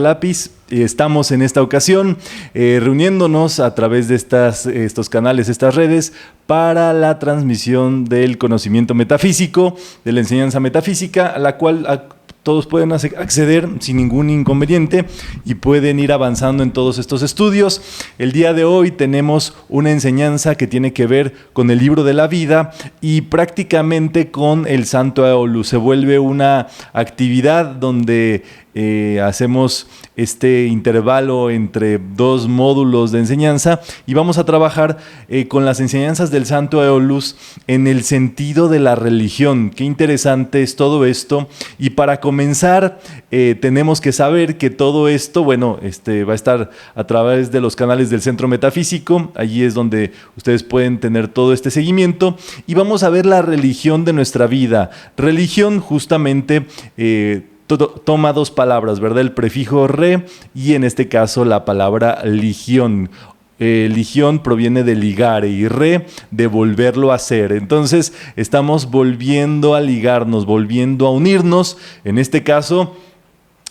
Lápiz. Estamos en esta ocasión reuniéndonos a través de estos canales, estas redes, para la transmisión del conocimiento metafísico, de la enseñanza metafísica, a la cual todos pueden acceder sin ningún inconveniente y pueden ir avanzando en todos estos estudios. El día de hoy tenemos una enseñanza que tiene que ver con el libro de la vida y prácticamente con el Santo Aeolus. Se vuelve una actividad donde hacemos este intervalo entre dos módulos de enseñanza y vamos a trabajar con las enseñanzas del Santo Aeolus en el sentido de la religión. Qué interesante es todo esto. Y para comenzar tenemos que saber que todo esto, va a estar a través de los canales del Centro Metafísico. Allí es donde ustedes pueden tener todo este seguimiento y vamos a ver la religión de nuestra vida. Religión justamente toma dos palabras, ¿verdad? El prefijo re y en este caso la palabra ligión. Ligión proviene de ligare y re de volverlo a hacer. Entonces estamos volviendo a ligarnos, volviendo a unirnos, en este caso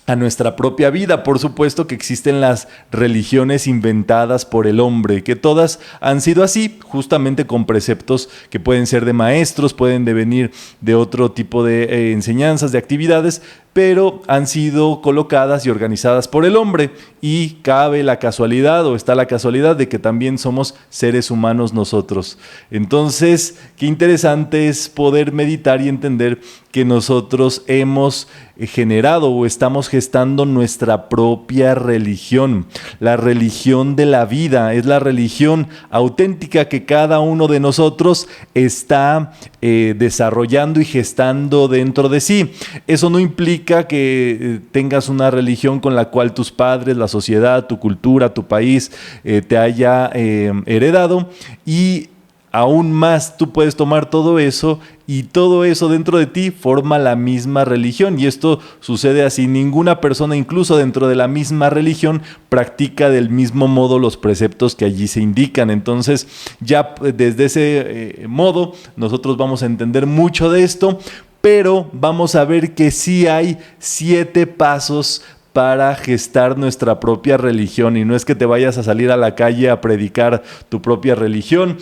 a nuestra propia vida. Por supuesto que existen las religiones inventadas por el hombre, que todas han sido así, justamente con preceptos que pueden ser de maestros, pueden devenir de otro tipo de enseñanzas, de actividades, pero han sido colocadas y organizadas por el hombre y cabe la casualidad o está la casualidad de que también somos seres humanos nosotros. Entonces, qué interesante es poder meditar y entender que nosotros hemos generado o estamos gestando nuestra propia religión. La religión de la vida es la religión auténtica que cada uno de nosotros está desarrollando y gestando dentro de sí. Eso no implica que tengas una religión con la cual tus padres, la sociedad, tu cultura, tu país te haya heredado, y aún más tú puedes tomar todo eso y todo eso dentro de ti forma la misma religión, y esto sucede así. Ninguna persona, incluso dentro de la misma religión, practica del mismo modo los preceptos que allí se indican. Entonces ya desde ese modo nosotros vamos a entender mucho de esto, pero vamos a ver que sí hay 7 pasos para gestar nuestra propia religión, y no es que te vayas a salir a la calle a predicar tu propia religión,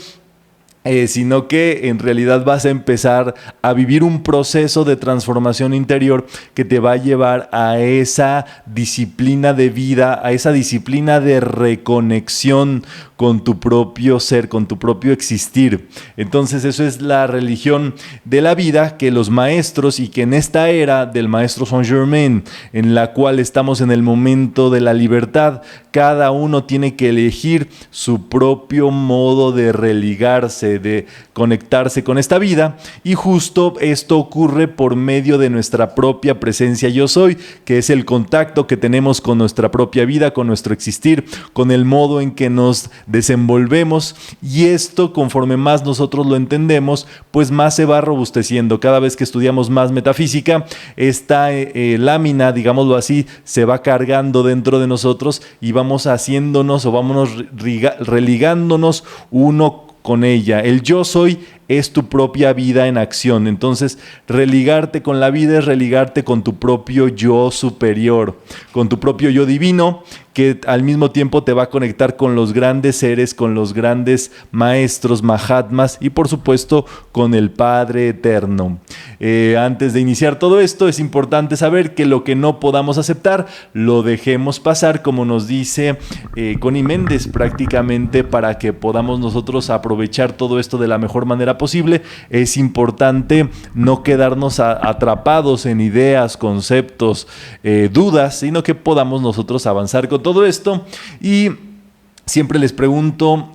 sino que en realidad vas a empezar a vivir un proceso de transformación interior que te va a llevar a esa disciplina de vida, a esa disciplina de reconexión con tu propio ser, con tu propio existir. Entonces eso es la religión de la vida que los maestros, y que en esta era del maestro Saint Germain, en la cual estamos en el momento de la libertad, cada uno tiene que elegir su propio modo de religarse, de conectarse con esta vida, y justo esto ocurre por medio de nuestra propia presencia yo soy, que es el contacto que tenemos con nuestra propia vida, con nuestro existir, con el modo en que nos desenvolvemos, y esto, conforme más nosotros lo entendemos, pues más se va robusteciendo. Cada vez que estudiamos más metafísica, esta lámina, digámoslo así, se va cargando dentro de nosotros y vamos haciéndonos o vámonos religándonos uno con ella. El yo soy es tu propia vida en acción. Entonces, religarte con la vida es religarte con tu propio yo superior, con tu propio yo divino, que al mismo tiempo te va a conectar con los grandes seres, con los grandes maestros, mahatmas, y por supuesto con el Padre Eterno. Antes de iniciar todo esto, es importante saber que lo que no podamos aceptar, lo dejemos pasar, como nos dice Connie Méndez, prácticamente para que podamos nosotros aprovechar todo esto de la mejor manera posible. Es importante no quedarnos atrapados en ideas, conceptos, dudas, sino que podamos nosotros avanzar con todo esto. Y siempre les pregunto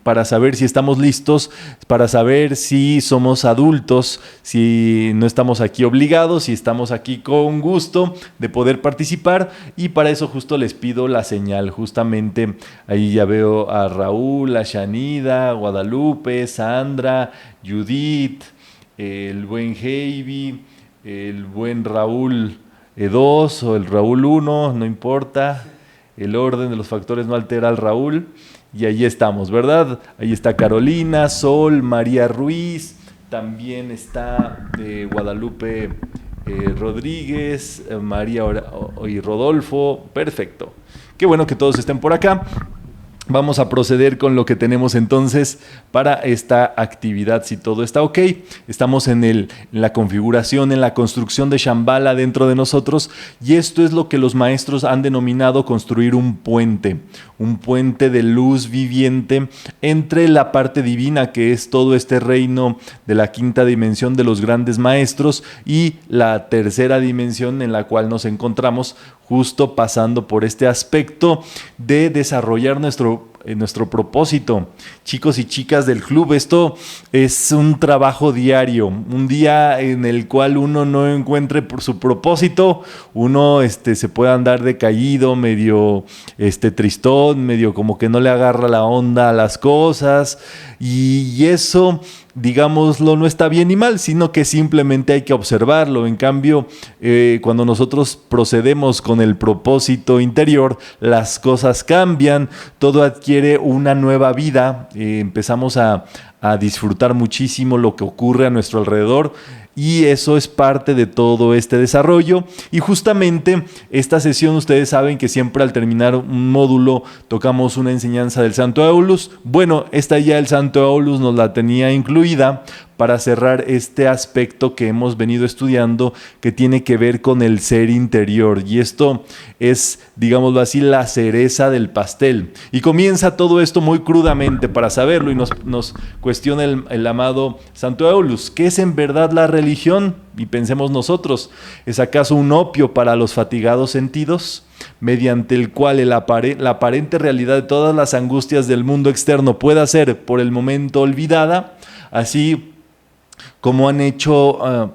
para saber si estamos listos, para saber si somos adultos, si no estamos aquí obligados, si estamos aquí con gusto de poder participar, y para eso justo les pido la señal. Justamente ahí ya veo a Raúl, a Shanida, Guadalupe, Sandra, Judith, el buen Heavy, el buen Raúl 2 o el Raúl 1, no importa. El orden de los factores no altera al Raúl. Y ahí estamos, ¿verdad? Ahí está Carolina, Sol, María Ruiz. También está Guadalupe Rodríguez, María y Rodolfo. Perfecto. Qué bueno que todos estén por acá. Vamos a proceder con lo que tenemos entonces para esta actividad, si todo está ok. Estamos en la configuración, en la construcción de Shambhala dentro de nosotros, y esto es lo que los maestros han denominado construir un puente de luz viviente entre la parte divina, que es todo este reino de la quinta dimensión de los grandes maestros, y la tercera dimensión en la cual nos encontramos, justo pasando por este aspecto de desarrollar nuestro propósito. Chicos y chicas del club, esto es un trabajo diario, un día en el cual uno no encuentre por su propósito, uno se puede andar decaído, medio tristón, medio como que no le agarra la onda a las cosas, y eso, digámoslo, no está bien ni mal, sino que simplemente hay que observarlo. En cambio, cuando nosotros procedemos con el propósito interior, las cosas cambian, todo adquiere una nueva vida, empezamos a disfrutar muchísimo lo que ocurre a nuestro alrededor, y eso es parte de todo este desarrollo. Y justamente esta sesión, ustedes saben que siempre al terminar un módulo tocamos una enseñanza del Santo Aulus. Bueno, esta ya el Santo Aulus nos la tenía incluida para cerrar este aspecto que hemos venido estudiando, que tiene que ver con el ser interior, y esto es, digámoslo así, la cereza del pastel. Y comienza todo esto muy crudamente para saberlo, y nos cuestiona el amado Santo Aulus: ¿qué es en verdad la religión? Y pensemos nosotros, ¿es acaso un opio para los fatigados sentidos, mediante el cual la aparente realidad de todas las angustias del mundo externo pueda ser por el momento olvidada, así como han hecho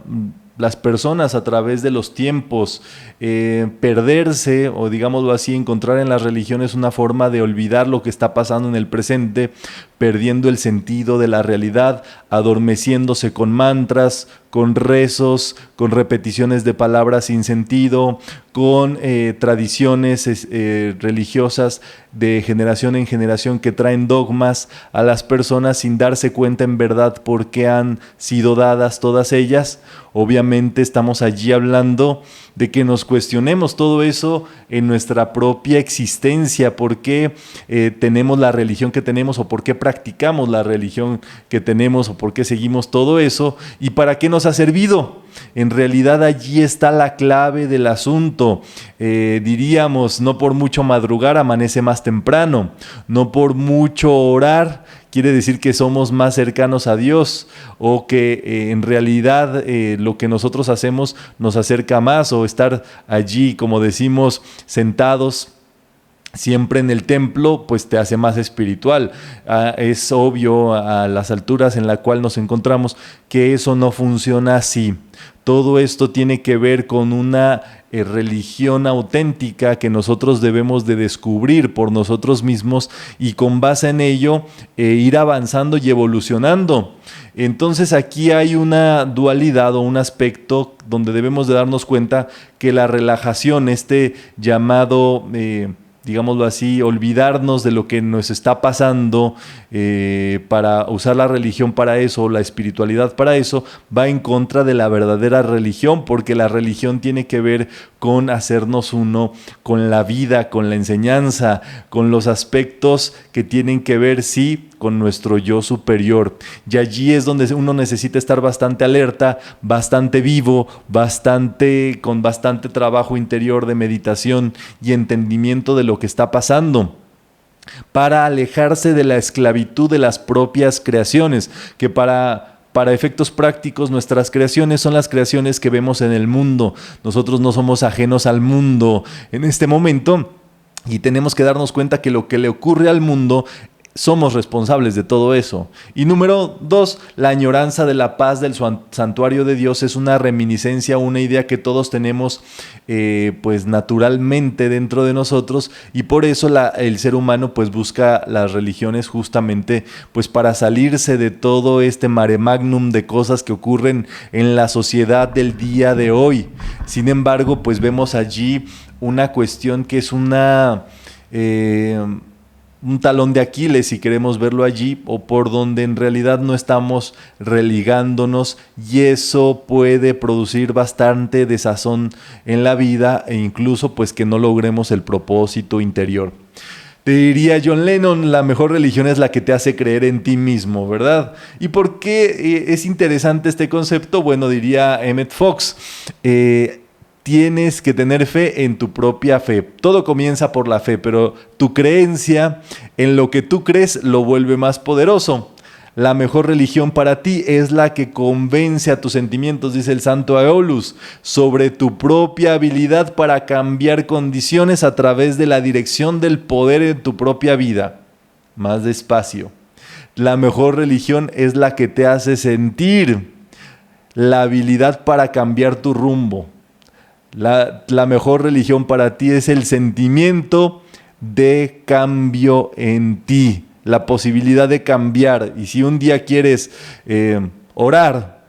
las personas a través de los tiempos? Perderse, o digámoslo así, encontrar en las religiones una forma de olvidar lo que está pasando en el presente, perdiendo el sentido de la realidad, adormeciéndose con mantras, con rezos, con repeticiones de palabras sin sentido, con tradiciones religiosas de generación en generación que traen dogmas a las personas sin darse cuenta en verdad por qué han sido dadas todas ellas. Obviamente estamos allí hablando de que nos cuestionemos todo eso en nuestra propia existencia. ¿Por qué tenemos la religión que tenemos, o por qué practicamos la religión que tenemos, o por qué seguimos todo eso, y para qué nos ha servido? En realidad allí está la clave del asunto. Diríamos, no por mucho madrugar amanece más temprano, no por mucho orar quiere decir que somos más cercanos a Dios, o que en realidad lo que nosotros hacemos nos acerca más, o estar allí, como decimos, sentados siempre en el templo, pues te hace más espiritual. Es obvio a las alturas en la cual nos encontramos que eso no funciona así. Todo esto tiene que ver con una religión auténtica que nosotros debemos de descubrir por nosotros mismos, y con base en ello ir avanzando y evolucionando. Entonces aquí hay una dualidad, o un aspecto donde debemos de darnos cuenta que la relajación, llamado digámoslo así, olvidarnos de lo que nos está pasando, para usar la religión para eso, o la espiritualidad para eso, va en contra de la verdadera religión, porque la religión tiene que ver con hacernos uno con la vida, con la enseñanza, con los aspectos que tienen que ver, sí, con nuestro yo superior. Y allí es donde uno necesita estar bastante alerta, bastante vivo, con bastante trabajo interior de meditación y entendimiento de lo que está pasando, para alejarse de la esclavitud de las propias creaciones, que para efectos prácticos, nuestras creaciones son las creaciones que vemos en el mundo. Nosotros no somos ajenos al mundo en este momento, y tenemos que darnos cuenta que lo que le ocurre al mundo, somos responsables de todo eso. Y número 2, la añoranza de la paz del santuario de Dios es una reminiscencia, una idea que todos tenemos pues naturalmente dentro de nosotros, y por eso el ser humano pues busca las religiones justamente pues para salirse de todo este mare magnum de cosas que ocurren en la sociedad del día de hoy. Sin embargo, pues vemos allí una cuestión que es una un talón de Aquiles, si queremos verlo allí, o por donde en realidad no estamos religándonos, y eso puede producir bastante desazón en la vida e incluso pues que no logremos el propósito interior. Te diría John Lennon, la mejor religión es la que te hace creer en ti mismo, ¿verdad? ¿Y por qué es interesante este concepto? Bueno, diría Emmett Fox, tienes que tener fe en tu propia fe. Todo comienza por la fe, pero tu creencia en lo que tú crees lo vuelve más poderoso. La mejor religión para ti es la que convence a tus sentimientos, dice el santo Aeolus, sobre tu propia habilidad para cambiar condiciones a través de la dirección del poder en tu propia vida. Más despacio. La mejor religión es la que te hace sentir la habilidad para cambiar tu rumbo. La mejor religión para ti es el sentimiento de cambio en ti, la posibilidad de cambiar. Y si un día quieres orar,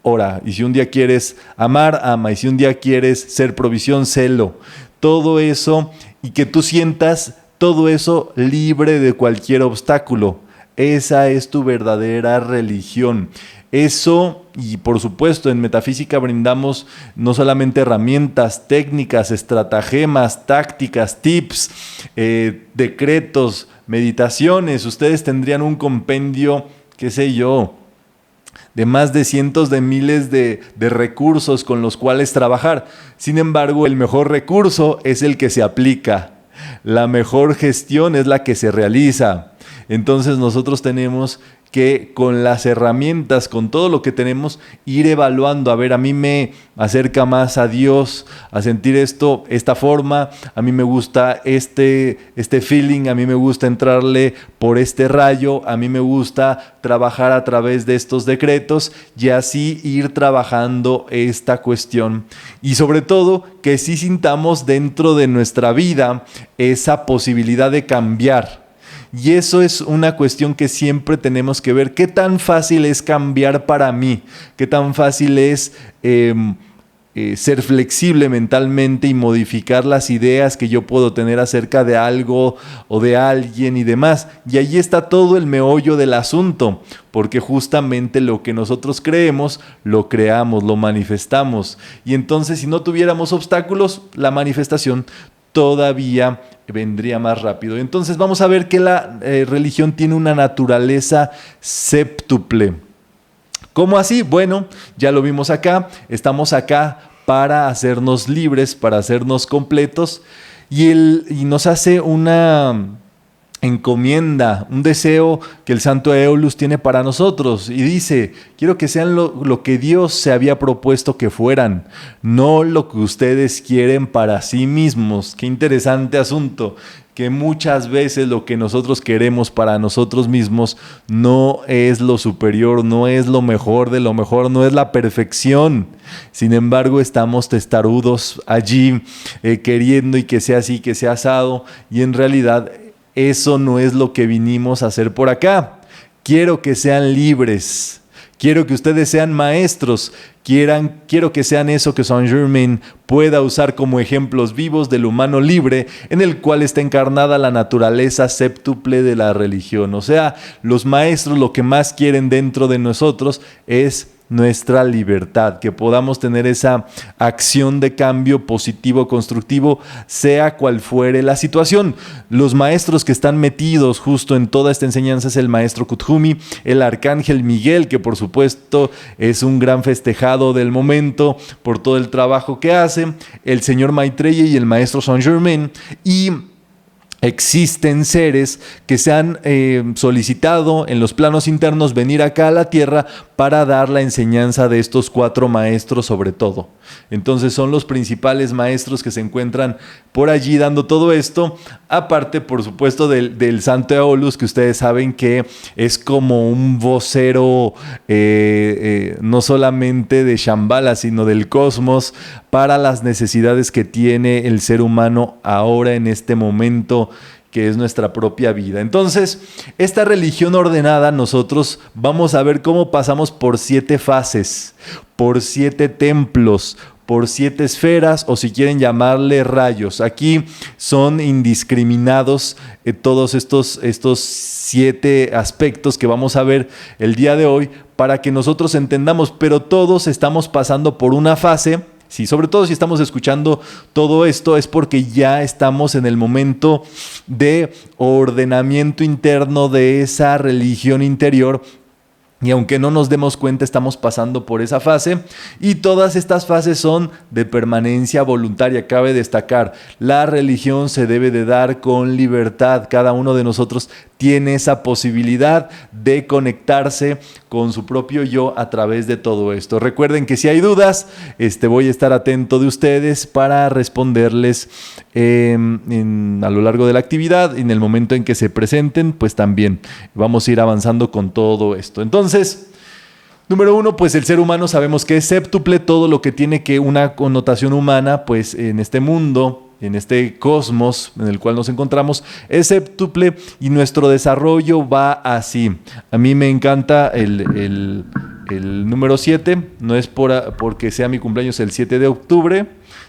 ora. Y si un día quieres amar, ama. Y si un día quieres ser provisión, sélo. Todo eso, y que tú sientas todo eso libre de cualquier obstáculo. Esa es tu verdadera religión. Eso, y por supuesto en metafísica brindamos no solamente herramientas, técnicas, estratagemas, tácticas, tips, decretos, meditaciones. Ustedes tendrían un compendio, qué sé yo, de más de cientos de miles de recursos con los cuales trabajar. Sin embargo, el mejor recurso es el que se aplica. La mejor gestión es la que se realiza. Entonces nosotros tenemos que con las herramientas, con todo lo que tenemos, ir evaluando. A ver, a mí me acerca más a Dios, a sentir esto, esta forma. A mí me gusta este feeling, a mí me gusta entrarle por este rayo, a mí me gusta trabajar a través de estos decretos y así ir trabajando esta cuestión. Y sobre todo, que sí sintamos dentro de nuestra vida esa posibilidad de cambiar. Y eso es una cuestión que siempre tenemos que ver. ¿Qué tan fácil es cambiar para mí? ¿Qué tan fácil es ser flexible mentalmente y modificar las ideas que yo puedo tener acerca de algo o de alguien y demás? Y ahí está todo el meollo del asunto, porque justamente lo que nosotros creemos, lo creamos, lo manifestamos. Y entonces, si no tuviéramos obstáculos, la manifestación todavía vendría más rápido. Entonces vamos a ver que la religión tiene una naturaleza séptuple. ¿Cómo así? Bueno, ya lo vimos acá. Estamos acá para hacernos libres, para hacernos completos, y nos hace una encomienda, un deseo que el santo Aeolus tiene para nosotros, y dice: quiero que sean lo que Dios se había propuesto que fueran, no lo que ustedes quieren para sí mismos. Qué interesante asunto, que muchas veces lo que nosotros queremos para nosotros mismos no es lo superior, no es lo mejor de lo mejor, no es la perfección. Sin embargo, estamos testarudos allí, queriendo y que sea así, que sea asado, y en realidad eso no es lo que vinimos a hacer por acá. Quiero que sean libres. Quiero que ustedes sean maestros. Quiero que sean eso que Saint-Germain pueda usar como ejemplos vivos del humano libre, en el cual está encarnada la naturaleza séptuple de la religión. O sea, los maestros lo que más quieren dentro de nosotros es nuestra libertad, que podamos tener esa acción de cambio positivo, constructivo, sea cual fuere la situación. Los maestros que están metidos justo en toda esta enseñanza es el maestro Kuthumi, el arcángel Miguel, que por supuesto es un gran festejado del momento por todo el trabajo que hace, el señor Maitreya y el maestro Saint-Germain. Y existen seres que se han solicitado en los planos internos venir acá a la tierra para dar la enseñanza de estos 4 maestros sobre todo. Entonces son los principales maestros que se encuentran por allí dando todo esto, aparte por supuesto del santo Aeolus, que ustedes saben que es como un vocero no solamente de Shambhala, sino del cosmos, para las necesidades que tiene el ser humano ahora en este momento, que es nuestra propia vida. Entonces, esta religión ordenada, nosotros vamos a ver cómo pasamos por 7 fases, por 7 templos, por 7 esferas, o si quieren llamarle rayos. Aquí son indiscriminados todos estos 7 aspectos que vamos a ver el día de hoy para que nosotros entendamos, pero todos estamos pasando por una fase. Sí, sobre todo si estamos escuchando todo esto es porque ya estamos en el momento de ordenamiento interno de esa religión interior. Y aunque no nos demos cuenta, estamos pasando por esa fase, y todas estas fases son de permanencia voluntaria. Cabe destacar, la religión se debe de dar con libertad. Cada uno de nosotros tiene esa posibilidad de conectarse con su propio yo a través de todo esto. Recuerden que si hay dudas, voy a estar atento de ustedes para responderles a lo largo de la actividad. En el momento en que se presenten, pues también vamos a ir avanzando con todo esto. Entonces, número 1, pues el ser humano sabemos que es séptuple. Todo lo que tiene que una connotación humana, pues en este mundo, en este cosmos en el cual nos encontramos, es séptuple, y nuestro desarrollo va así. A mí me encanta el número 7, no es porque sea mi cumpleaños el 7 de octubre,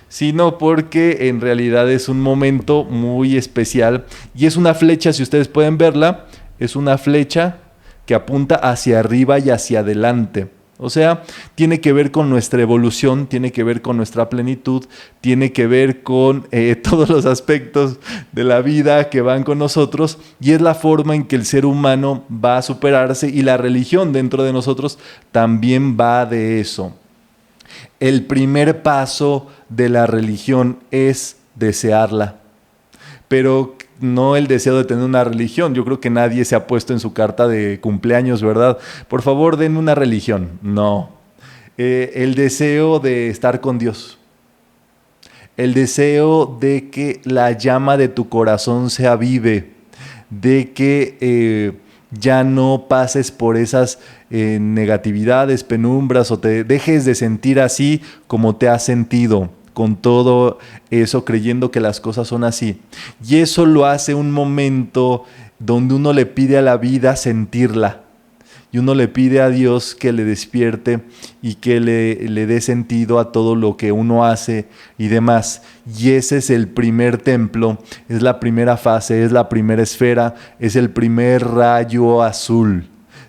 sino porque en realidad es un momento muy especial, y es una flecha, si ustedes pueden verla, es una flecha que apunta hacia arriba y hacia adelante. O sea, tiene que ver con nuestra evolución, tiene que ver con nuestra plenitud, tiene que ver con todos los aspectos de la vida que van con nosotros, y es la forma en que el ser humano va a superarse, y la religión dentro de nosotros también va de eso. El primer paso de la religión es desearla, pero no el deseo de tener una religión. Yo creo que nadie se ha puesto en su carta de cumpleaños, ¿verdad? Por favor, denme una religión. No. El deseo de estar con Dios. El deseo de que la llama de tu corazón se avive. De que ya no pases por esas negatividades, penumbras, o te dejes de sentir así como te has sentido, con todo eso, creyendo que las cosas son así. Y eso lo hace un momento donde uno le pide a la vida sentirla, y uno le pide a Dios que le despierte y que le dé sentido a todo lo que uno hace y demás. Y ese es el primer templo, es la primera fase, es la primera esfera, es el primer rayo azul.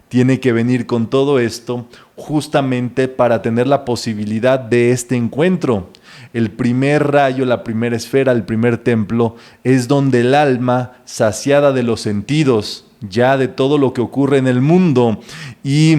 Tiene que venir con todo esto justamente para tener la posibilidad de este encuentro. El primer rayo, la primera esfera, el primer templo, es donde el alma, saciada de los sentidos, ya de todo lo que ocurre en el mundo, y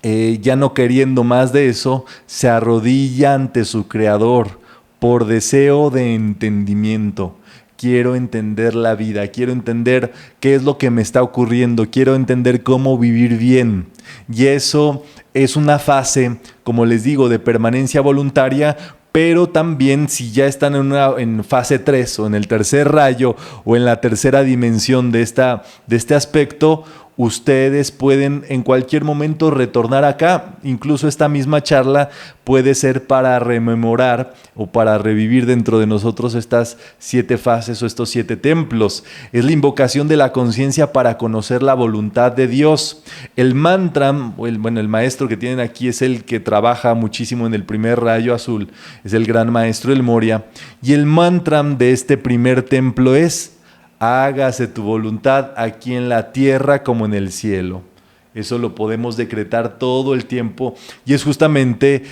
ya no queriendo más de eso, se arrodilla ante su Creador por deseo de entendimiento. Quiero entender la vida, quiero entender qué es lo que me está ocurriendo, quiero entender cómo vivir bien. Y eso es una fase, como les digo, de permanencia voluntaria, pero también si ya están en fase 3 o en el tercer rayo o en la tercera dimensión de este aspecto, ustedes pueden en cualquier momento retornar acá. Incluso esta misma charla puede ser para rememorar o para revivir dentro de nosotros estas 7 fases o estos 7 templos. Es la invocación de la conciencia para conocer la voluntad de Dios. El mantra, el maestro que tienen aquí es el que trabaja muchísimo en el primer rayo azul, es el gran maestro El Moria, y el mantra de este primer templo es: hágase tu voluntad aquí en la tierra como en el cielo. Eso lo podemos decretar todo el tiempo, y es justamente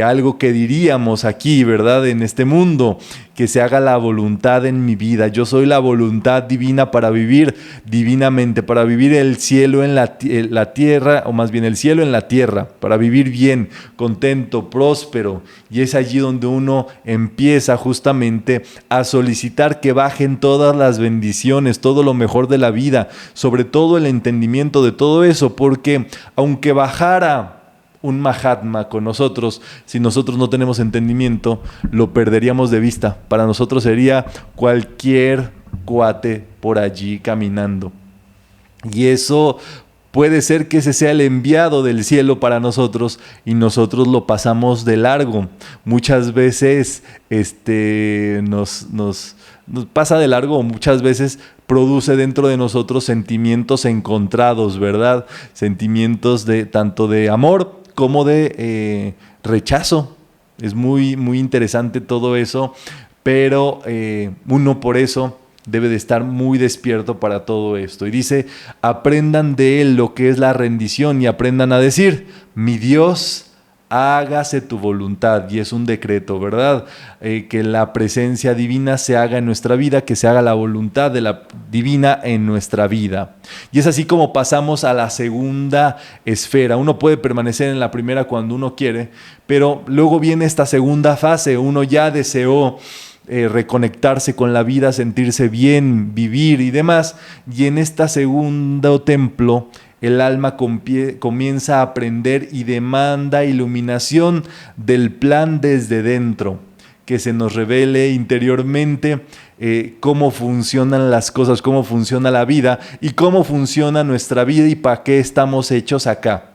algo que diríamos aquí, ¿verdad? En este mundo, que se haga la voluntad en mi vida. Yo soy la voluntad divina para vivir divinamente, para vivir el cielo en la tierra, o más bien el cielo en la tierra, para vivir bien, contento, próspero. Y es allí donde uno empieza justamente a solicitar que bajen todas las bendiciones, todo lo mejor de la vida, sobre todo el entendimiento de todo eso, porque aunque bajara un Mahatma con nosotros, si nosotros no tenemos entendimiento, lo perderíamos de vista. Para nosotros sería cualquier cuate por allí caminando. Y eso puede ser que ese sea el enviado del cielo para nosotros, y nosotros lo pasamos de largo. Muchas veces nos pasa de largo, o muchas veces produce dentro de nosotros sentimientos encontrados, ¿verdad? Sentimientos tanto de amor como de rechazo. Es muy, muy interesante todo eso, pero uno por eso debe de estar muy despierto para todo esto. Y dice, aprendan de él lo que es la rendición y aprendan a decir, mi Dios, hágase tu voluntad. Y es un decreto, ¿verdad? Que la presencia divina se haga en nuestra vida, que se haga la voluntad de la divina en nuestra vida. Y es así como pasamos a la segunda esfera. Uno puede permanecer en la primera cuando uno quiere, pero luego viene esta segunda fase. Uno ya deseó reconectarse con la vida, sentirse bien, vivir y demás. Y en este segundo templo, el alma comienza a aprender y demanda iluminación del plan desde dentro, que se nos revele interiormente cómo funcionan las cosas, cómo funciona la vida y cómo funciona nuestra vida y para qué estamos hechos acá.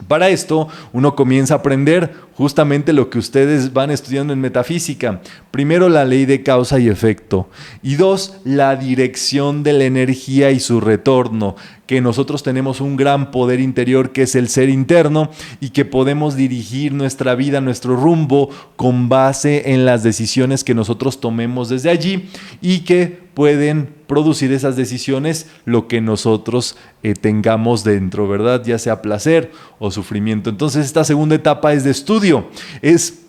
Para esto, uno comienza a aprender justamente lo que ustedes van estudiando en metafísica. Primero, la ley de causa y efecto. Y dos, la dirección de la energía y su retorno. Que nosotros tenemos un gran poder interior que es el ser interno y que podemos dirigir nuestra vida, nuestro rumbo con base en las decisiones que nosotros tomemos desde allí y que pueden producir esas decisiones lo que nosotros tengamos dentro, ¿verdad? Ya sea placer o sufrimiento. Entonces esta segunda etapa es de estudio, es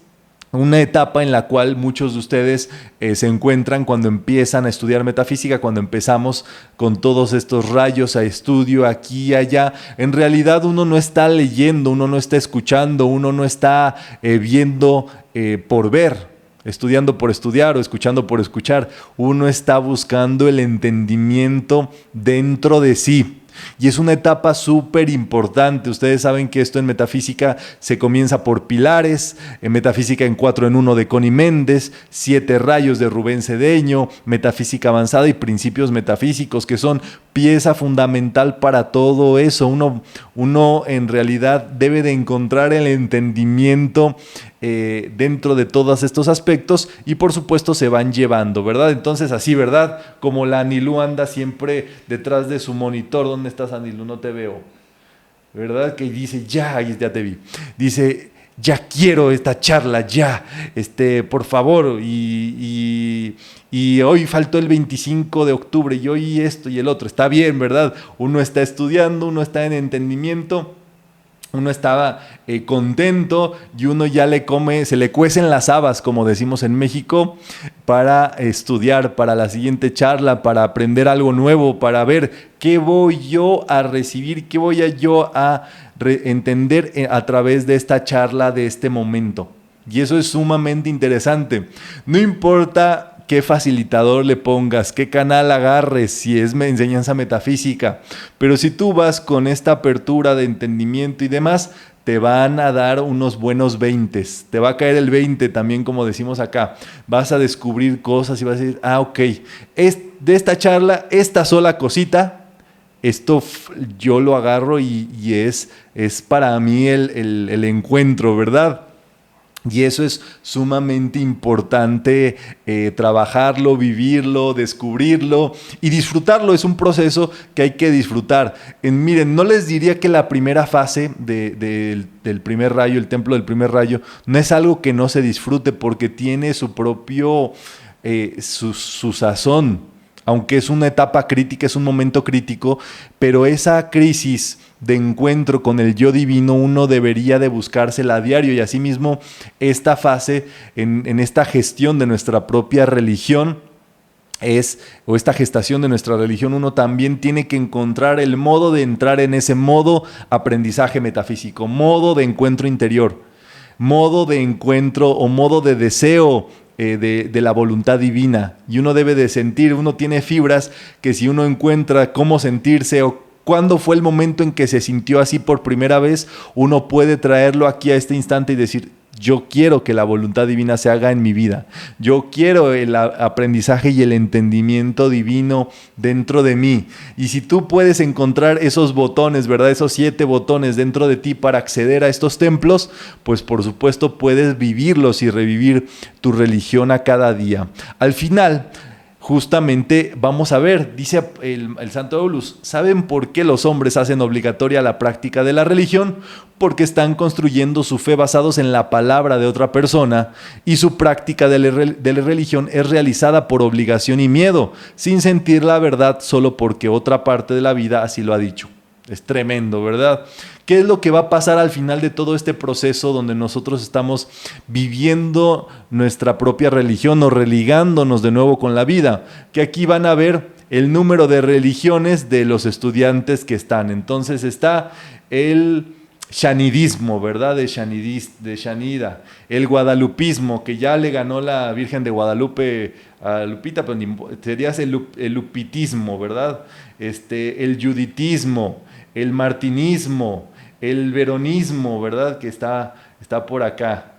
una etapa en la cual muchos de ustedes se encuentran cuando empiezan a estudiar metafísica, cuando empezamos con todos estos rayos a estudio aquí y allá. En realidad uno no está leyendo, uno no está escuchando, uno no está viendo por ver, estudiando por estudiar o escuchando por escuchar. Uno está buscando el entendimiento dentro de sí. Y es una etapa súper importante. Ustedes saben que esto en metafísica se comienza por pilares, en metafísica en 4 en 1 de Connie Méndez, 7 rayos de Rubén Cedeño, metafísica avanzada y principios metafísicos, que son pieza fundamental para todo eso. Uno en realidad debe de encontrar el entendimiento dentro de todos estos aspectos y por supuesto se van llevando, ¿verdad? Entonces así, ¿verdad? Como la Anilú anda siempre detrás de su monitor. ¿Dónde estás, Anilú? No te veo, ¿verdad? Que dice, ya te vi. Dice, ya quiero esta charla, ya, por favor. Y hoy faltó el 25 de octubre y hoy esto y el otro. Está bien, ¿verdad? Uno está estudiando, uno está en entendimiento. Uno estaba contento y uno ya se le cuecen las habas, como decimos en México, para estudiar, para la siguiente charla, para aprender algo nuevo, para ver qué voy yo a recibir, qué voy yo a entender a través de esta charla, de este momento. Y eso es sumamente interesante. No importa qué facilitador le pongas, qué canal agarres, si es enseñanza metafísica, pero si tú vas con esta apertura de entendimiento y demás, te van a dar unos buenos 20, te va a caer el 20 también, como decimos acá, vas a descubrir cosas y vas a decir, ok, de esta charla, esta sola cosita, esto yo lo agarro y es para mí el encuentro, ¿verdad? Y eso es sumamente importante, trabajarlo, vivirlo, descubrirlo y disfrutarlo. Es un proceso que hay que disfrutar. Miren, no les diría que la primera fase del primer rayo, el templo del primer rayo, no es algo que no se disfrute porque tiene su propio, su sazón. Aunque es una etapa crítica, es un momento crítico, pero esa crisis de encuentro con el yo divino uno debería de buscársela a diario y asimismo esta fase en esta gestión de nuestra propia religión o esta gestación de nuestra religión, uno también tiene que encontrar el modo de entrar en ese modo aprendizaje metafísico, modo de encuentro interior, modo de encuentro o modo de deseo de la voluntad divina. Y uno debe de sentir, uno tiene fibras que si uno encuentra cómo sentirse o cuándo fue el momento en que se sintió así por primera vez, uno puede traerlo aquí a este instante y decir, yo quiero que la voluntad divina se haga en mi vida. Yo quiero el aprendizaje y el entendimiento divino dentro de mí. Y si tú puedes encontrar esos botones, ¿verdad? Esos 7 botones dentro de ti para acceder a estos templos, pues por supuesto puedes vivirlos y revivir tu religión a cada día. Al final, justamente vamos a ver, dice el Santo Aulus, ¿saben por qué los hombres hacen obligatoria la práctica de la religión? Porque están construyendo su fe basados en la palabra de otra persona y su práctica de la religión es realizada por obligación y miedo, sin sentir la verdad solo porque otra parte de la vida así lo ha dicho. Es tremendo, ¿verdad? ¿Qué es lo que va a pasar al final de todo este proceso donde nosotros estamos viviendo nuestra propia religión o religándonos de nuevo con la vida? Que aquí van a ver el número de religiones de los estudiantes que están. Entonces está el shanidismo, ¿verdad? De Shanida. El guadalupismo, que ya le ganó la Virgen de Guadalupe a Lupita, pero sería el lupitismo, ¿verdad? El juditismo, el martinismo, el veronismo, ¿verdad? Que está por acá,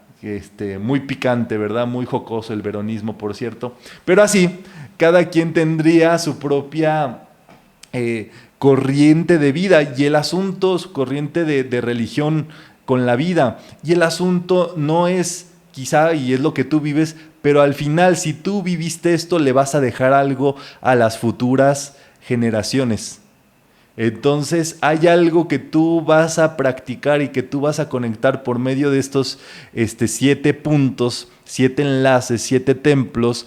muy picante, ¿verdad? Muy jocoso el veronismo, por cierto. Pero así, cada quien tendría su propia corriente de vida y el asunto, su corriente de religión con la vida. Y el asunto no es quizá, y es lo que tú vives, pero al final, si tú viviste esto, le vas a dejar algo a las futuras generaciones. Entonces hay algo que tú vas a practicar y que tú vas a conectar por medio de estos 7 puntos, 7 enlaces, 7 templos,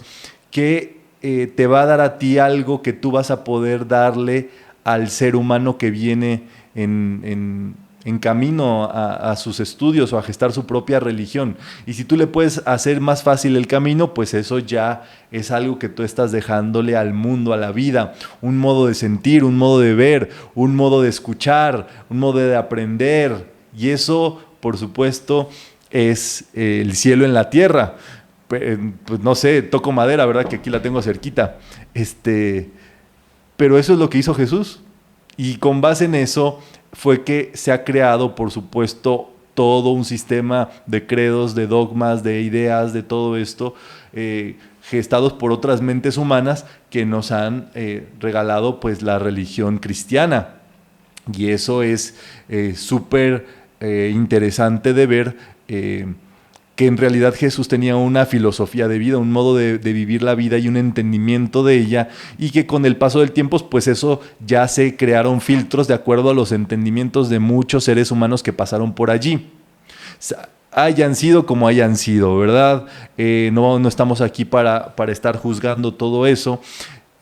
que te va a dar a ti algo que tú vas a poder darle al ser humano que viene en camino a sus estudios o a gestar su propia religión. Y si tú le puedes hacer más fácil el camino, pues eso ya es algo que tú estás dejándole al mundo, a la vida, un modo de sentir, un modo de ver, un modo de escuchar, un modo de aprender. Y eso, por supuesto, es el cielo en la tierra. Pues no sé, toco madera, ¿verdad? Que aquí la tengo cerquita. Pero eso es lo que hizo Jesús. Y con base en eso fue que se ha creado, por supuesto, todo un sistema de credos, de dogmas, de ideas, de todo esto, gestados por otras mentes humanas que nos han regalado pues la religión cristiana. Y eso es súper interesante de ver, que en realidad Jesús tenía una filosofía de vida, un modo de vivir la vida y un entendimiento de ella, y que con el paso del tiempo, pues eso ya se crearon filtros de acuerdo a los entendimientos de muchos seres humanos que pasaron por allí. Hayan sido como hayan sido, ¿verdad? No estamos aquí para estar juzgando todo eso.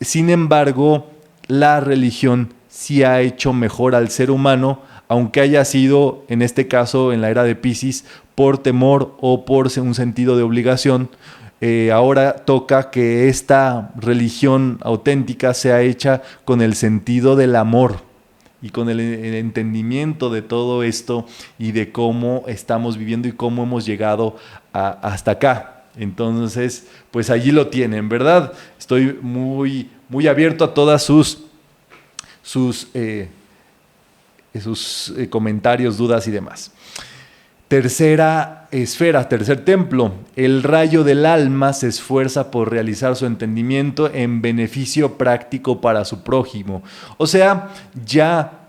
Sin embargo, la religión sí ha hecho mejor al ser humano, aunque haya sido, en este caso, en la era de Piscis, por temor o por un sentido de obligación. Ahora toca que esta religión auténtica sea hecha con el sentido del amor y con el entendimiento de todo esto y de cómo estamos viviendo y cómo hemos llegado hasta acá. Entonces, pues allí lo tienen, ¿verdad? Estoy muy, muy abierto a todas sus comentarios, dudas y demás. Tercera esfera, tercer templo. El rayo del alma se esfuerza por realizar su entendimiento en beneficio práctico para su prójimo. O sea, ya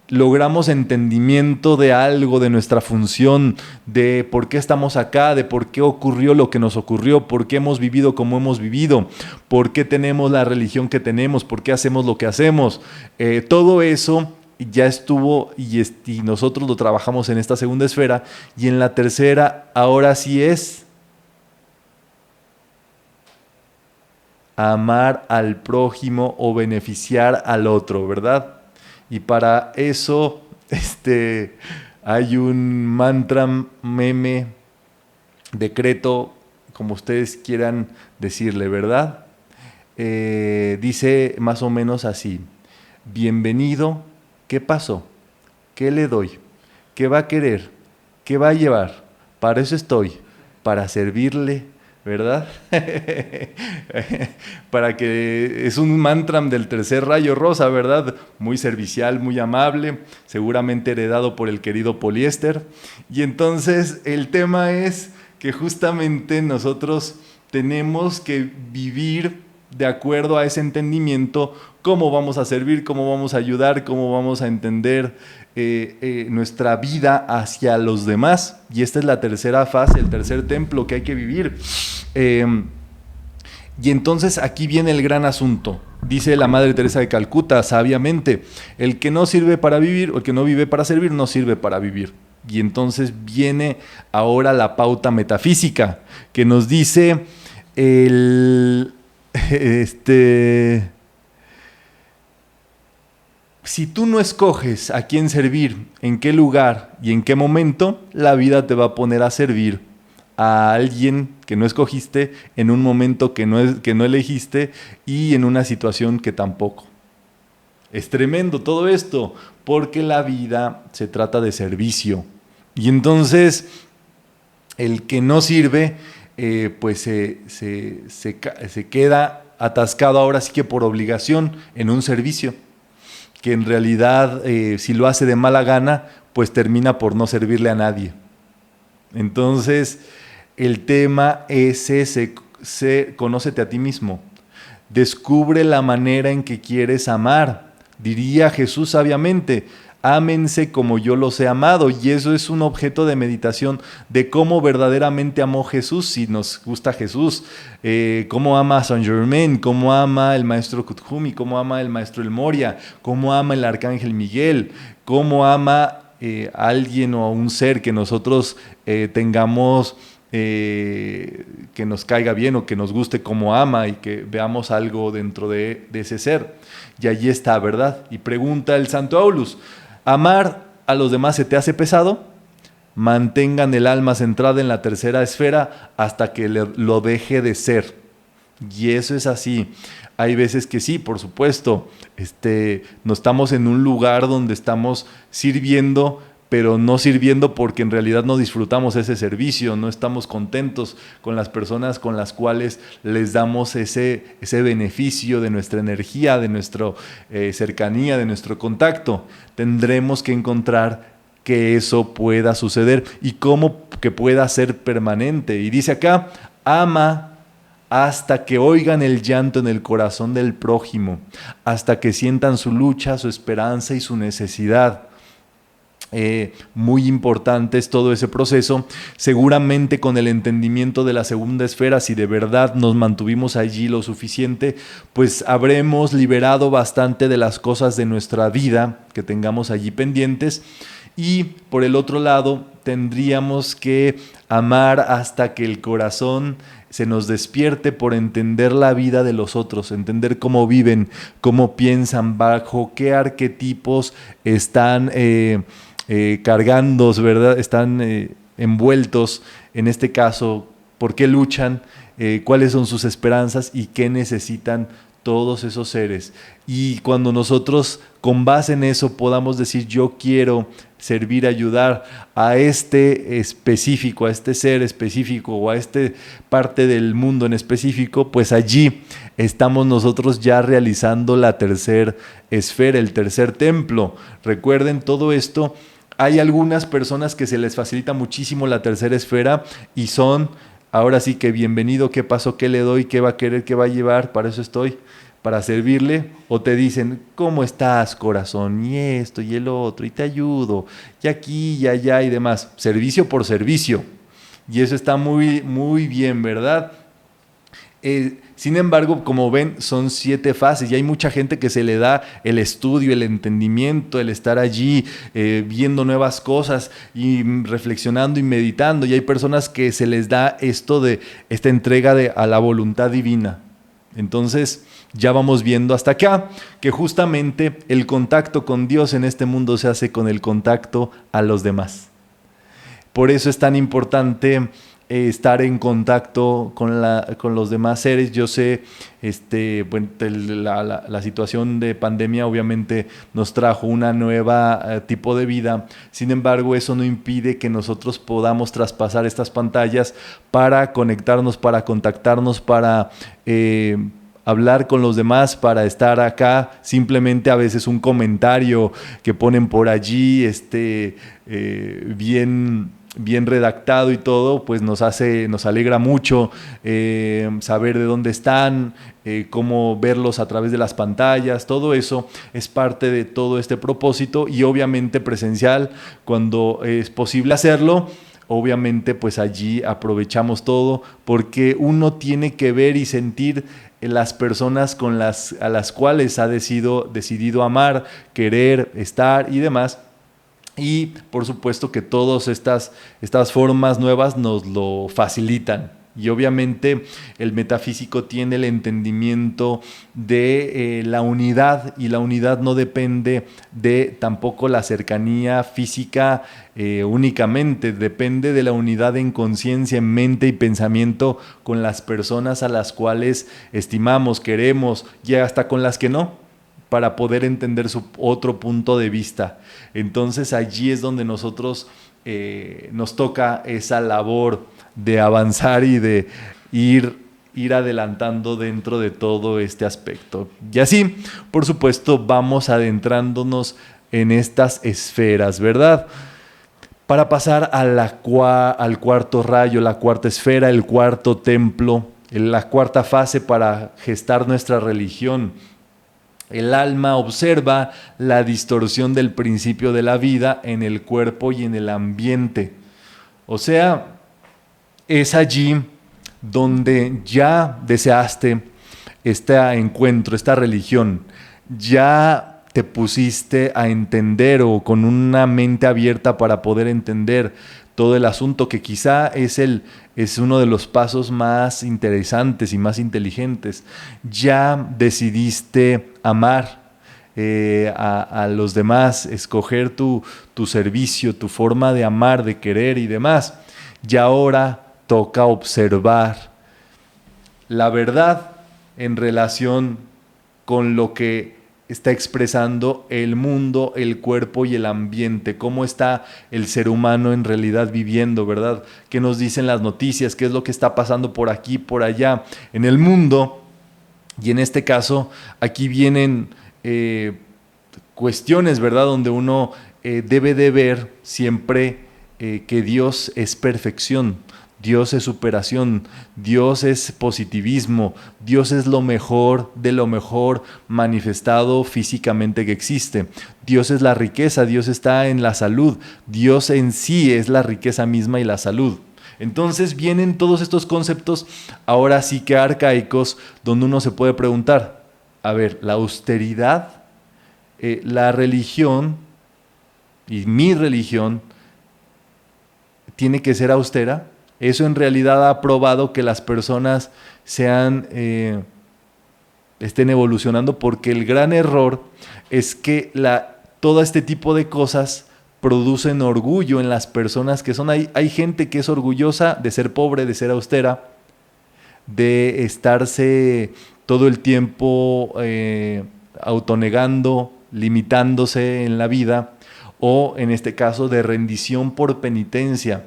logramos entendimiento de algo, de nuestra función, de por qué estamos acá, de por qué ocurrió lo que nos ocurrió, por qué hemos vivido como hemos vivido, por qué tenemos la religión que tenemos, por qué hacemos lo que hacemos. Todo eso ya estuvo y nosotros lo trabajamos en esta segunda esfera, y en la tercera ahora sí es amar al prójimo o beneficiar al otro, ¿verdad? Y para eso hay un mantra, meme, decreto, como ustedes quieran decirle, ¿verdad? Dice más o menos así: bienvenido. ¿Qué pasó? ¿Qué le doy? ¿Qué va a querer? ¿Qué va a llevar? Para eso estoy, para servirle, ¿verdad? Para que es un mantra del tercer rayo rosa, ¿verdad? Muy servicial, muy amable, seguramente heredado por el querido Poliéster. Y entonces el tema es que justamente nosotros tenemos que vivir de acuerdo a ese entendimiento, cómo vamos a servir, cómo vamos a ayudar, cómo vamos a entender nuestra vida hacia los demás. Y esta es la tercera fase, el tercer templo que hay que vivir. Y entonces aquí viene el gran asunto. Dice la Madre Teresa de Calcuta sabiamente, el que no sirve para vivir, o el que no vive para servir, no sirve para vivir. Y entonces viene ahora la pauta metafísica, que nos dice si tú no escoges a quién servir, en qué lugar y en qué momento, la vida te va a poner a servir a alguien que no escogiste, en un momento que no elegiste y en una situación que tampoco. Es tremendo todo esto, porque la vida se trata de servicio. Y entonces, el que no sirve, pues se queda atascado ahora sí que por obligación en un servicio, que en realidad, si lo hace de mala gana, pues termina por no servirle a nadie. Entonces, el tema es ese, conócete a ti mismo, descubre la manera en que quieres amar. Diría Jesús sabiamente, ámense como yo los he amado, y eso es un objeto de meditación de cómo verdaderamente amó Jesús, si nos gusta Jesús, cómo ama a Saint Germain, cómo ama el maestro Kuthumi, cómo ama el maestro El Moria, cómo ama el arcángel Miguel, cómo ama a alguien o a un ser que nosotros tengamos, que nos caiga bien o que nos guste como ama y que veamos algo dentro de ese ser. Y allí está, ¿verdad? Y pregunta el Santo Aulus, ¿amar a los demás se te hace pesado? Mantengan el alma centrada en la tercera esfera hasta que lo deje de ser. Y eso es así. Hay veces que sí, por supuesto, no estamos en un lugar donde estamos sirviendo, pero no sirviendo porque en realidad no disfrutamos ese servicio, no estamos contentos con las personas con las cuales les damos ese beneficio de nuestra energía, de nuestra cercanía, de nuestro contacto. Tendremos que encontrar que eso pueda suceder y cómo que pueda ser permanente. Y dice acá, ama hasta que oigan el llanto en el corazón del prójimo, hasta que sientan su lucha, su esperanza y su necesidad. Muy importante es todo ese proceso, seguramente con el entendimiento de la segunda esfera, si de verdad nos mantuvimos allí lo suficiente, pues habremos liberado bastante de las cosas de nuestra vida que tengamos allí pendientes, y por el otro lado tendríamos que amar hasta que el corazón se nos despierte por entender la vida de los otros, entender cómo viven, cómo piensan, bajo qué arquetipos están cargando, ¿verdad? Están envueltos, en este caso, por qué luchan, cuáles son sus esperanzas y qué necesitan todos esos seres. Y cuando nosotros con base en eso podamos decir yo quiero servir, ayudar a este específico, a este ser específico o a este parte del mundo en específico, pues allí estamos nosotros ya realizando la tercera esfera, el tercer templo. Recuerden todo esto. Hay algunas personas que se les facilita muchísimo la tercera esfera y son, ahora sí que bienvenido, ¿qué pasó? ¿Qué le doy? ¿Qué va a querer? ¿Qué va a llevar? Para eso estoy, para servirle. O te dicen, ¿cómo estás, corazón? Y esto y el otro, y te ayudo, y aquí y allá y demás. Servicio por servicio. Y eso está muy, muy bien, ¿verdad? Sin embargo, como ven, son 7 fases y hay mucha gente que se le da el estudio, el entendimiento, el estar allí viendo nuevas cosas y reflexionando y meditando, y hay personas que se les da esto de esta entrega a la voluntad divina. Entonces ya vamos viendo hasta acá que justamente el contacto con Dios en este mundo se hace con el contacto a los demás. Por eso es tan importante estar en contacto con los demás seres. Yo sé, bueno, la situación de pandemia obviamente nos trajo una nueva tipo de vida. Sin embargo, eso no impide que nosotros podamos traspasar estas pantallas para conectarnos, para contactarnos, para hablar con los demás, para estar acá. Simplemente a veces un comentario que ponen por allí, bien redactado y todo, pues nos alegra mucho saber de dónde están, cómo verlos a través de las pantallas. Todo eso es parte de todo este propósito, y obviamente presencial cuando es posible hacerlo, obviamente pues allí aprovechamos todo, porque uno tiene que ver y sentir las personas a las cuales ha decidido amar, querer, estar y demás. Y por supuesto que todas estas formas nuevas nos lo facilitan. Y obviamente el metafísico tiene el entendimiento de la unidad, y la unidad no depende de tampoco la cercanía física únicamente, depende de la unidad en conciencia, en mente y pensamiento con las personas a las cuales estimamos, queremos y hasta con las que no, para poder entender su otro punto de vista. Entonces allí es donde nosotros nos toca esa labor de avanzar y de ir adelantando dentro de todo este aspecto. Y así, por supuesto, vamos adentrándonos en estas esferas, ¿verdad? Para pasar a al cuarto rayo, la cuarta esfera, el cuarto templo, la cuarta fase para gestar nuestra religión. El alma observa la distorsión del principio de la vida en el cuerpo y en el ambiente. O sea, es allí donde ya deseaste este encuentro, esta religión, ya te pusiste a entender o con una mente abierta para poder entender todo el asunto, que quizá es uno de los pasos más interesantes y más inteligentes. Ya decidiste amar a los demás, escoger tu servicio, tu forma de amar, de querer y demás. Y ahora toca observar la verdad en relación con lo que está expresando el mundo, el cuerpo y el ambiente, cómo está el ser humano en realidad viviendo, ¿verdad? ¿Qué nos dicen las noticias? ¿Qué es lo que está pasando por aquí, por allá en el mundo? Y en este caso, aquí vienen cuestiones, ¿verdad? Donde uno debe de ver siempre que Dios es perfección. Dios es superación, Dios es positivismo, Dios es lo mejor de lo mejor manifestado físicamente que existe. Dios es la riqueza, Dios está en la salud, Dios en sí es la riqueza misma y la salud. Entonces vienen todos estos conceptos, ahora sí que arcaicos, donde uno se puede preguntar, a ver, la austeridad, la religión y mi religión tiene que ser austera. Eso en realidad ha probado que las personas estén evolucionando, porque el gran error es que todo este tipo de cosas producen orgullo en las personas que son. Hay gente que es orgullosa de ser pobre, de ser austera, de estarse todo el tiempo autonegando, limitándose en la vida, o en este caso de rendición por penitencia.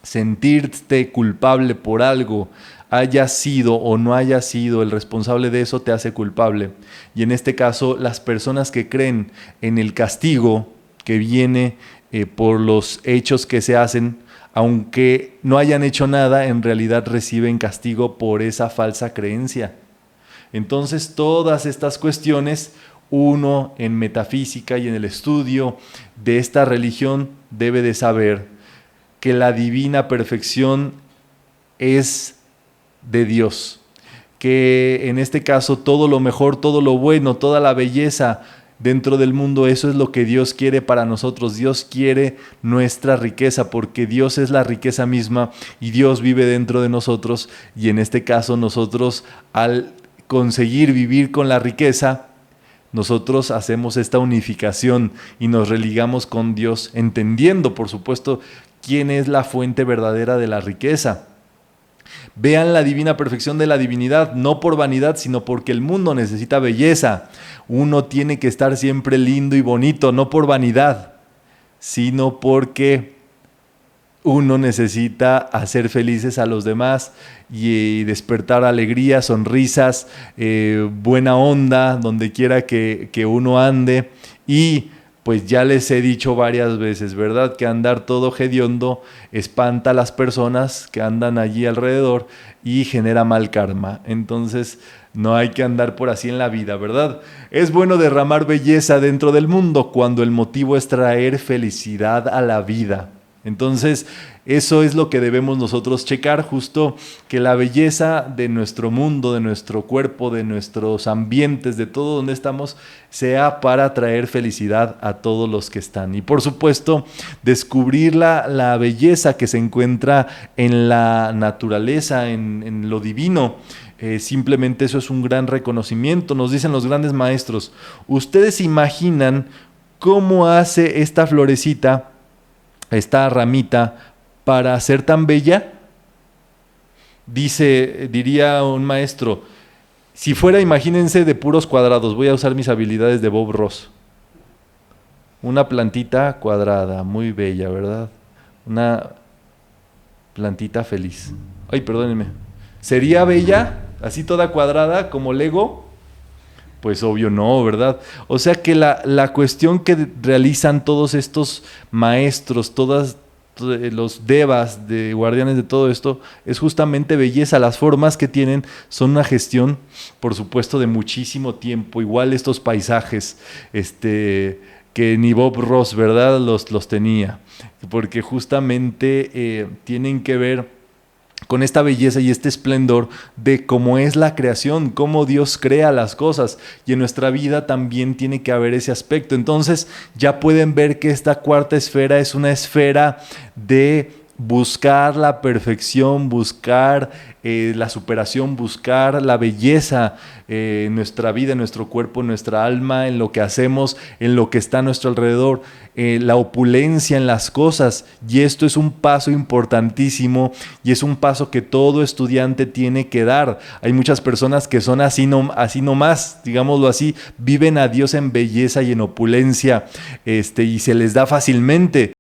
Sentirte culpable por algo, haya sido o no haya sido el responsable de eso, te hace culpable. Y en este caso, las personas que creen en el castigo que viene por los hechos que se hacen, aunque no hayan hecho nada, en realidad reciben castigo por esa falsa creencia. Entonces, todas estas cuestiones, uno en metafísica y en el estudio de esta religión debe de saber que la divina perfección es de Dios, que en este caso todo lo mejor, todo lo bueno, toda la belleza dentro del mundo, eso es lo que Dios quiere para nosotros. Dios quiere nuestra riqueza, porque Dios es la riqueza misma y Dios vive dentro de nosotros, y en este caso nosotros, al conseguir vivir con la riqueza, nosotros hacemos esta unificación y nos religamos con Dios, entendiendo, por supuesto, quién es la fuente verdadera de la riqueza. Vean la divina perfección de la divinidad, no por vanidad, sino porque el mundo necesita belleza. Uno tiene que estar siempre lindo y bonito, no por vanidad, sino porque uno necesita hacer felices a los demás y despertar alegría, sonrisas, buena onda, donde quiera que uno ande. Y pues ya les he dicho varias veces, ¿verdad? Que andar todo hediondo espanta a las personas que andan allí alrededor y genera mal karma. Entonces no hay que andar por así en la vida, ¿verdad? Es bueno derramar belleza dentro del mundo cuando el motivo es traer felicidad a la vida. Entonces, eso es lo que debemos nosotros checar, justo que la belleza de nuestro mundo, de nuestro cuerpo, de nuestros ambientes, de todo donde estamos, sea para traer felicidad a todos los que están. Y por supuesto, descubrir la belleza que se encuentra en la naturaleza, en lo divino. Simplemente eso es un gran reconocimiento. Nos dicen los grandes maestros, ¿ustedes imaginan cómo hace esta florecita, esta ramita, para ser tan bella? Diría un maestro, si fuera, imagínense, de puros cuadrados, voy a usar mis habilidades de Bob Ross. Una plantita cuadrada, muy bella, ¿verdad? Una plantita feliz. Ay, perdónenme. ¿Sería bella, así toda cuadrada, como Lego? Pues obvio no, ¿verdad? O sea que la cuestión que realizan todos estos maestros, todos los devas, de guardianes de todo esto, es justamente belleza. Las formas que tienen son una gestión, por supuesto, de muchísimo tiempo. Igual estos paisajes, que ni Bob Ross, ¿verdad?, los tenía. Porque justamente tienen que ver con esta belleza y este esplendor de cómo es la creación, cómo Dios crea las cosas, y en nuestra vida también tiene que haber ese aspecto. Entonces ya pueden ver que esta cuarta esfera es una esfera de buscar la perfección, buscar la superación, buscar la belleza en nuestra vida, en nuestro cuerpo, en nuestra alma, en lo que hacemos, en lo que está a nuestro alrededor, la opulencia en las cosas. Y esto es un paso importantísimo y es un paso que todo estudiante tiene que dar. Hay muchas personas que son así nomás, digámoslo así, viven a Dios en belleza y en opulencia, y se les da fácilmente.